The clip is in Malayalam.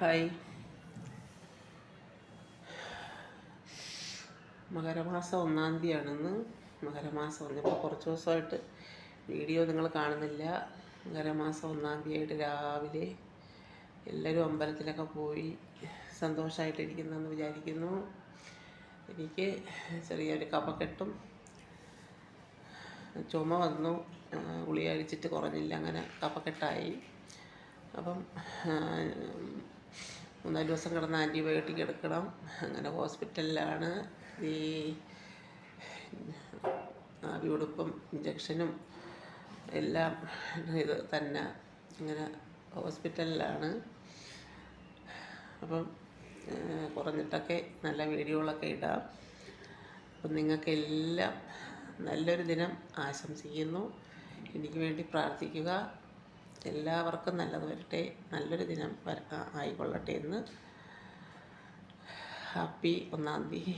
ഹായ്. മകരമാസം 1-ാം തീയതിയാണെന്ന്. മകരമാസം വന്നപ്പോൾ കുറച്ച് ദിവസമായിട്ട് വീഡിയോ നിങ്ങൾ കാണുന്നില്ല. മകരമാസം 1-ാം തീയതിയായിട്ട് രാവിലെ എല്ലാവരും അമ്പലത്തിലൊക്കെ പോയി സന്തോഷമായിട്ടിരിക്കുന്നെന്ന് വിചാരിക്കുന്നു. എനിക്ക് ചെറിയൊരു കഫക്കെട്ടും ചുമ വന്നു. ഗുളിക കഴിച്ചിട്ട് കുറഞ്ഞില്ല, അങ്ങനെ കഫക്കെട്ടായി. അപ്പം 3-4 ദിവസം കിടന്ന് ആൻറ്റിബയോട്ടിക് എടുക്കണം. അങ്ങനെ ഹോസ്പിറ്റലിലാണ്. ഈ ആവിയുടുപ്പും ഇഞ്ചക്ഷനും എല്ലാം ഇത് തന്നെ. ഇങ്ങനെ ഹോസ്പിറ്റലിലാണ്. അപ്പം കുറഞ്ഞിട്ടൊക്കെ നല്ല വീഡിയോകളൊക്കെ ഇടാം. അപ്പം നിങ്ങൾക്കെല്ലാം നല്ലൊരു ദിനം ആശംസിക്കുന്നു. എനിക്ക് വേണ്ടി പ്രാർത്ഥിക്കുക. എല്ലാവർക്കും നല്ലത് വരട്ടെ, നല്ലൊരു ദിനം ആയിക്കൊള്ളട്ടെ എന്ന്. ഹാപ്പി 1-ാം തീയതി.